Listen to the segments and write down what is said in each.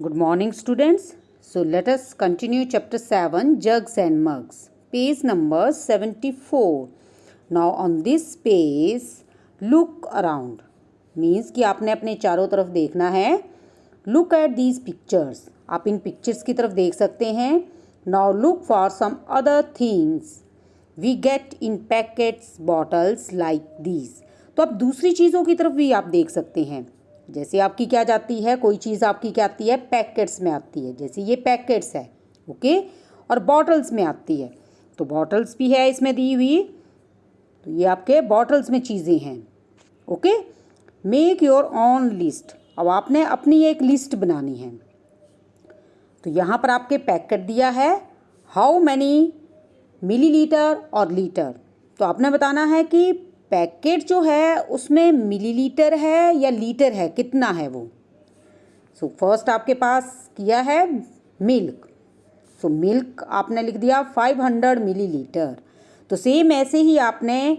Good morning, students. So let us continue chapter 7, Jugs and Mugs. Page number 74. Now on this page, look around. Means कि आपने अपने चारों तरफ देखना है. Look at these pictures. आप इन pictures की तरफ देख सकते हैं. Now look for some other things we get in packets, bottles like these. तो अब दूसरी चीज़ों की तरफ भी आप देख सकते हैं. जैसे आपकी क्या जाती है, कोई चीज़ आपकी क्या आती है, पैकेट्स में आती है. जैसे ये पैकेट्स है, ओके. और बॉटल्स में आती है, तो बॉटल्स भी है इसमें दी हुई. तो ये आपके बॉटल्स में चीज़ें हैं, okay. Make your on list. अब आपने अपनी एक लिस्ट बनानी है. तो यहाँ पर आपके पैकेट दिया है, हाउ मैनी मिलीलीटर और लीटर. तो आपने बताना है कि पैकेट जो है उसमें मिलीलीटर है या लीटर है, कितना है वो. सो फर्स्ट आपके पास किया है मिल्क. सो मिल्क आपने लिख दिया 500 मिलीलीटर. तो सेम ऐसे ही आपने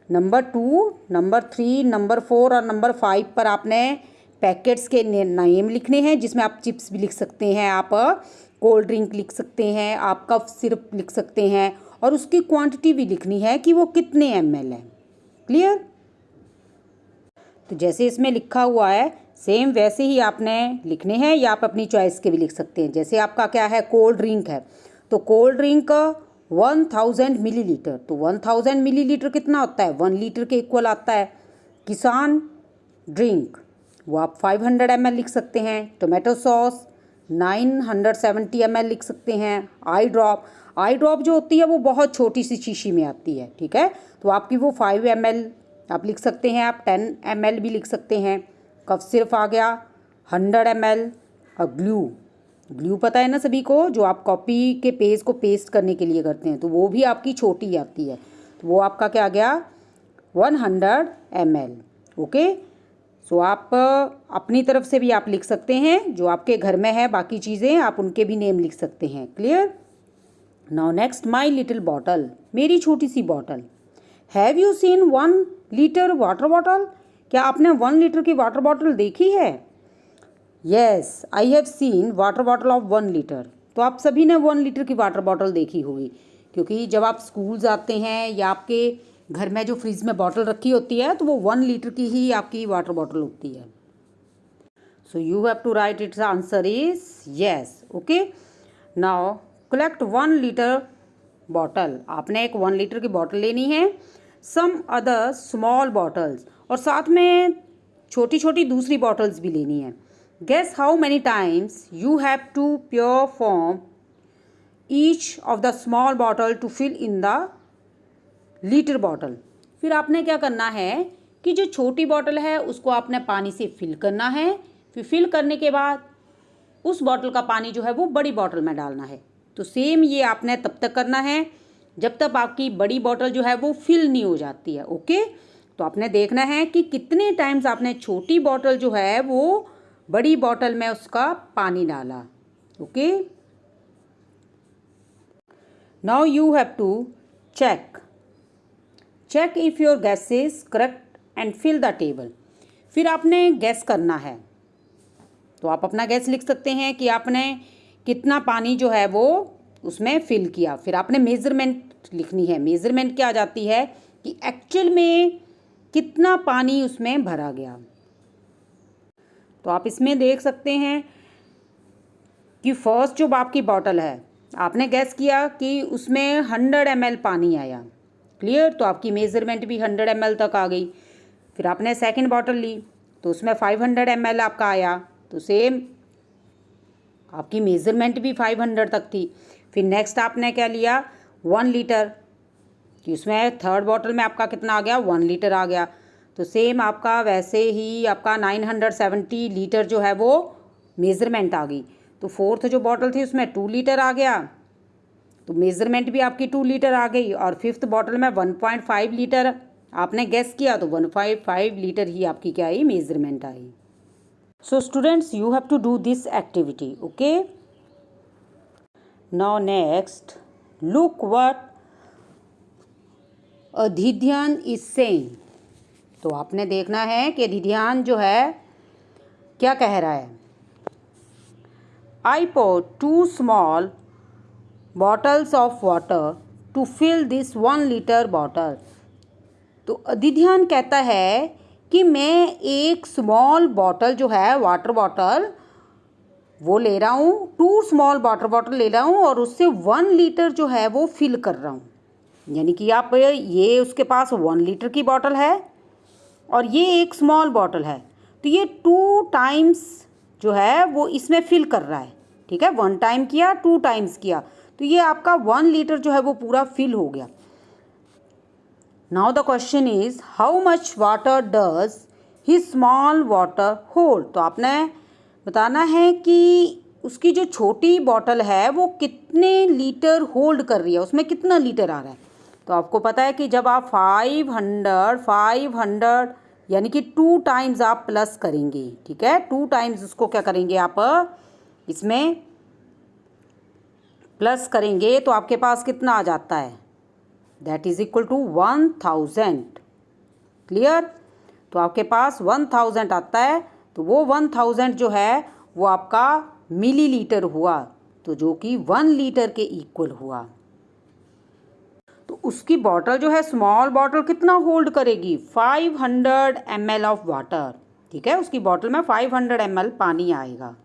नंबर 2, नंबर 3, नंबर 4 और नंबर 5 पर आपने पैकेट्स के नेम लिखने हैं, जिसमें आप चिप्स भी लिख सकते हैं, आप कोल्ड ड्रिंक लिख सकते हैं, आप कफ सिरप लिख सकते हैं, और उसकी क्वांटिटी भी लिखनी है कि वो कितने ml है. क्लियर. तो जैसे इसमें लिखा हुआ है सेम वैसे ही आपने लिखने हैं, या आप अपनी चॉइस के भी लिख सकते हैं. जैसे आपका क्या है, कोल्ड ड्रिंक है, तो कोल्ड ड्रिंक 1000 मिलीलीटर. तो 1000 मिलीलीटर कितना होता है, 1 लीटर के इक्वल आता है. किसान ड्रिंक वो आप 500 ml लिख सकते हैं. टोमेटो सॉस 970 ml लिख सकते हैं. आई ड्रॉप जो होती है वो बहुत छोटी सी शीशी में आती है, ठीक है. तो आपकी वो 5 ml आप लिख सकते हैं, आप 10 ml भी लिख सकते हैं. कफ सिर्फ आ गया 100 ml. और ग्लू पता है ना सभी को, जो आप कॉपी के पेज को पेस्ट करने के लिए करते हैं, तो वो भी आपकी छोटी आती है. तो वो आपका क्या आ गया 100 ml, ओके. सो आप अपनी तरफ से भी आप लिख सकते हैं, जो आपके घर में है बाकी चीज़ें आप उनके भी नेम लिख सकते हैं. Clear. Now next, my little bottle, मेरी छोटी सी bottle. Have you seen 1 litre water bottle. क्या आपने 1 लीटर की वाटर बॉटल देखी है. Yes, I have seen water bottle of 1 litre. तो आप सभी ने 1 लीटर की वाटर बॉटल देखी होगी, क्योंकि जब आप स्कूल जाते हैं या आपके घर में जो फ्रिज में बॉटल रखी होती है, तो वो 1 लीटर की ही आपकी वाटर बॉटल होती है. So you have to write its answer is yes, okay. Now collect 1 litre bottle. आपने एक 1 लीटर की बॉटल लेनी है. सम अदर स्मॉल बॉटल्स, और साथ में छोटी छोटी दूसरी बॉटल्स भी लेनी है. Guess how many times you have to pour from each of the small bottle to fill in the litre bottle. फिर आपने क्या करना है कि जो छोटी बॉटल है उसको आपने पानी से फिल करना है. फिर फिल करने के बाद उस बॉटल का पानी जो है वो बड़ी बॉटल में डालना है. तो सेम ये आपने तब तक करना है जब तक आपकी बड़ी बॉटल जो है वो फिल नहीं हो जाती है, ओके. तो आपने देखना है कि कितने टाइम्स आपने छोटी बॉटल जो है वो बड़ी बॉटल में उसका पानी डाला, okay. Now you have to check if your guess is correct and fill the table. फिर आपने गैस करना है, तो आप अपना गैस लिख सकते हैं कि आपने कितना पानी जो है वो उसमें फिल किया. फिर आपने मेज़रमेंट लिखनी है. मेज़रमेंट क्या आ जाती है कि एक्चुअल में कितना पानी उसमें भरा गया. तो आप इसमें देख सकते हैं कि फर्स्ट जो आपकी बॉटल है आपने गैस किया कि उसमें 100 ml पानी आया. क्लियर. तो आपकी मेज़रमेंट भी 100 ml तक आ गई. फिर आपने सेकंड बॉटल ली तो उसमें 500 ml आपका आया. तो सेम आपकी मेज़रमेंट भी 500 तक थी. फिर नेक्स्ट आपने क्या लिया 1 लीटर, कि उसमें थर्ड बॉटल में आपका कितना आ गया 1 लीटर आ गया. तो सेम आपका वैसे ही आपका 970 लीटर जो है वो मेज़रमेंट आ गई. तो फोर्थ जो बॉटल थी उसमें 2 लीटर आ गया, तो मेज़रमेंट भी आपकी 2 लीटर आ गई. और फिफ्थ बॉटल में 1.5 लीटर आपने गैस किया, तो 1.5 लीटर ही आपकी क्या आई, मेज़रमेंट आई. So students, you have to do this activity, okay. Now next, look what Adhidhyan is saying. तो आपने देखना है कि अधिध्यान जो है क्या कह रहा है. I poured 2 small bottles of water to fill this 1 liter bottle. तो अधिध्यान कहता है कि मैं एक स्मॉल बॉटल जो है वाटर बॉटल वो ले रहा हूँ, 2 स्मॉल वाटर बॉटल ले रहा हूँ और उससे 1 लीटर जो है वो फिल कर रहा हूँ। यानी कि आप ये उसके पास 1 लीटर की बॉटल है और ये एक स्मॉल बॉटल है, तो ये 2 टाइम्स जो है वो इसमें फिल कर रहा है। ठीक है, 1 टाइम किया, 2 टाइम्स किया, तो ये आपका 1 लीटर जो है वो पूरा फिल हो गया। Now the question is how much water does he small water hold. तो आपने बताना है कि उसकी जो छोटी बॉटल है वो कितने लीटर होल्ड कर रही है, उसमें कितना लीटर आ रहा है। तो आपको पता है कि जब आप 500 यानी कि 2 टाइम्स आप प्लस करेंगे, ठीक है, 2 टाइम्स उसको क्या करेंगे आप इसमें प्लस करेंगे तो आपके पास कितना आ जाता है, that is equal to 1000। Clear. तो आपके पास 1000 आता है, तो वो 1000 जो है वो आपका मिलीलीटर हुआ, तो जो कि 1 लीटर के इक्वल हुआ। तो उसकी बॉटल जो है स्मॉल बॉटल कितना होल्ड करेगी, 500 ml ऑफ वाटर। ठीक है, उसकी बॉटल में 500 ml पानी आएगा।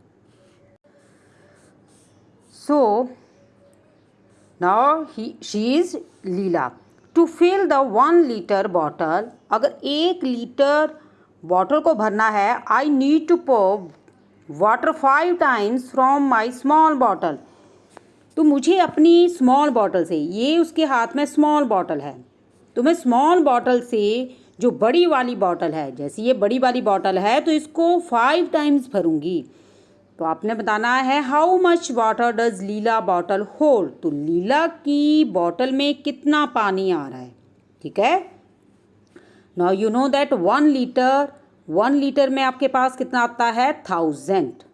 So now she is Leela to fill the 1 litre bottle. अगर 1 लीटर बॉटल को भरना है, I need to pour water 5 times from my small bottle. तो मुझे अपनी स्मॉल बॉटल से, ये उसके हाथ में स्मॉल बॉटल है, तो मैं स्मॉल बॉटल से जो बड़ी वाली बॉटल है, जैसे ये बड़ी वाली बॉटल है तो इसको 5 टाइम्स भरूंगी। तो आपने बताना है how much water does Leela bottle hold. तो लीला की बॉटल में कितना पानी आ रहा है। ठीक है, now you know that 1 litre में आपके पास कितना आता है, 1000।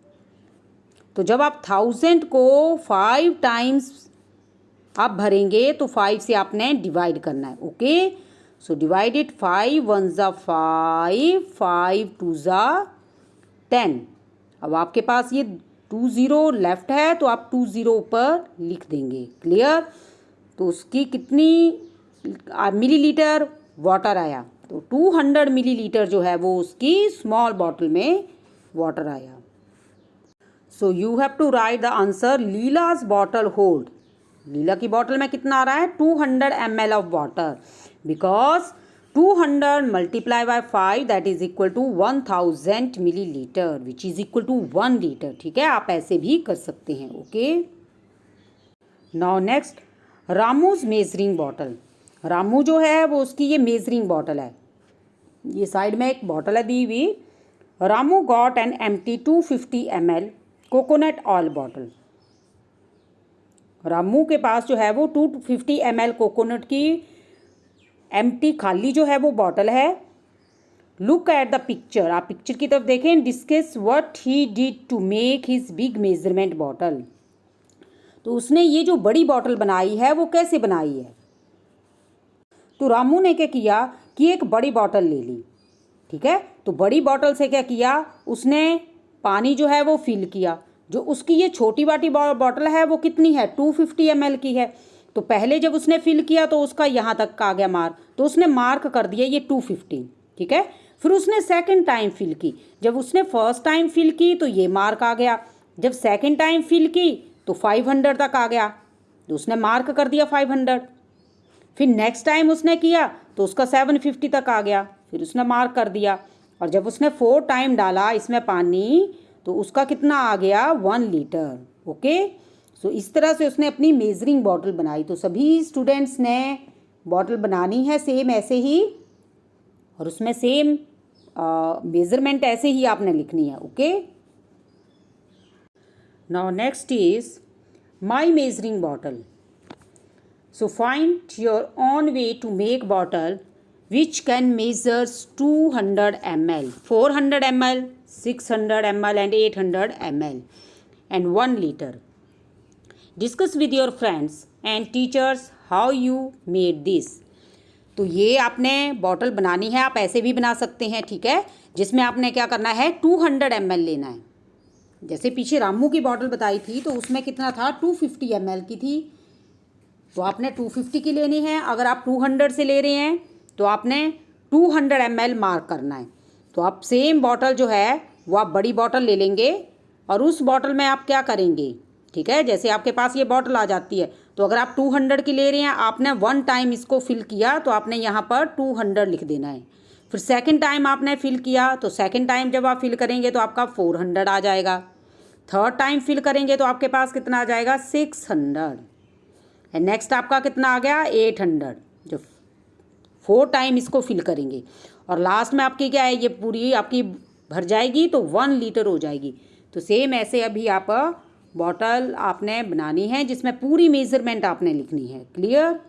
तो जब आप 1000 को 5 टाइम्स आप भरेंगे तो 5 से आपने डिवाइड करना है। ओके, सो डिवाइड इट, 5 1 ज़ा 5, 5 2 ज़ा 10। अब आपके पास ये 20 लेफ्ट है तो आप 20 ऊपर लिख देंगे। क्लियर। तो उसकी कितनी मिलीलीटर वाटर आया, तो 200 मिलीलीटर जो है वो उसकी स्मॉल बॉटल में वाटर आया। So you have to write the answer, Leela's bottle hold. Leela की बॉटल में कितना आ रहा है, 200 ml of water, because 200 multiply by 5 that is equal to 1000 millilitre which is equal to 1 litre. ठीक है, आप ऐसे भी कर सकते हैं। Okay, now next, Ramu's measuring bottle. Ramu जो है वो उसकी ये मेजरिंग बॉटल है, ये साइड में एक बॉटल है दी हुई। Ramu got an empty 250 ml coconut oil bottle. Ramu के पास जो है वो 250 ml कोकोनट की एम्प्टी खाली जो है वो बॉटल है। लुक एट द पिक्चर, आप पिक्चर की तरफ देखें। Discuss what he did to make his big measurement bottle. तो उसने ये जो बड़ी बॉटल बनाई है वो कैसे बनाई है। तो रामू ने क्या किया कि एक बड़ी बॉटल ले ली। ठीक है, तो बड़ी बॉटल से क्या किया, उसने पानी जो है वो फिल किया। जो उसकी ये छोटी वाटी बॉटल है वो कितनी है, 250 ml की है। तो पहले जब उसने फिल किया तो उसका यहाँ तक का आ गया मार्क, तो उसने मार्क कर दिया ये 250। ठीक है, फिर उसने सेकंड टाइम फिल की। जब उसने फर्स्ट टाइम फिल की तो ये मार्क आ गया। जब सेकंड टाइम फिल की तो 500 तक आ गया, तो उसने मार्क कर दिया 500। फिर नेक्स्ट टाइम उसने किया तो उसका 750 तक आ गया, फिर उसने मार्क कर दिया। और जब उसने 4 टाइम डाला इसमें पानी तो उसका कितना आ गया, 1 लीटर। ओके, सो इस तरह से उसने अपनी मेजरिंग बॉटल बनाई। तो सभी स्टूडेंट्स ने बॉटल बनानी है सेम ऐसे ही, और उसमें सेम मेजरमेंट ऐसे ही आपने लिखनी है। Okay, now next is my measuring bottle. So find your own way to make bottle which can measure 200 ml, 400 ml, 600 ml and 800 ml and 1 liter. Discuss with your friends and teachers how you made this. तो ये आपने bottle बनानी है, आप ऐसे भी बना सकते हैं। ठीक है, जिसमें आपने क्या करना है, 200 ml लेना है। जैसे पीछे रामू की बॉटल बताई थी तो उसमें कितना था, 250 ml की थी, तो आपने 250 की लेनी है। अगर आप 200 से ले रहे हैं तो आपने 200 ml मार्क करना है। तो आप सेम बॉटल जो है वो आप बड़ी बॉटल ले लेंगे और उस बॉटल में आप क्या करेंगे, ठीक है, जैसे आपके पास ये बॉटल आ जाती है तो अगर आप 200 की ले रहे हैं, आपने 1 टाइम इसको फिल किया तो आपने यहाँ पर 200 लिख देना है। फिर सेकंड टाइम आपने फिल किया तो सेकंड टाइम जब आप फिल करेंगे तो आपका 400 आ जाएगा। थर्ड टाइम फिल करेंगे तो आपके पास कितना आ जाएगा, 600। एंड नेक्स्ट आपका कितना आ गया, 800। जब 4 टाइम इसको फिल करेंगे और लास्ट में आपकी क्या है, ये पूरी आपकी भर जाएगी तो 1 लीटर हो जाएगी। तो सेम ऐसे अभी आप बॉटल आपने बनानी है जिसमें पूरी मेज़रमेंट आपने लिखनी है। क्लियर।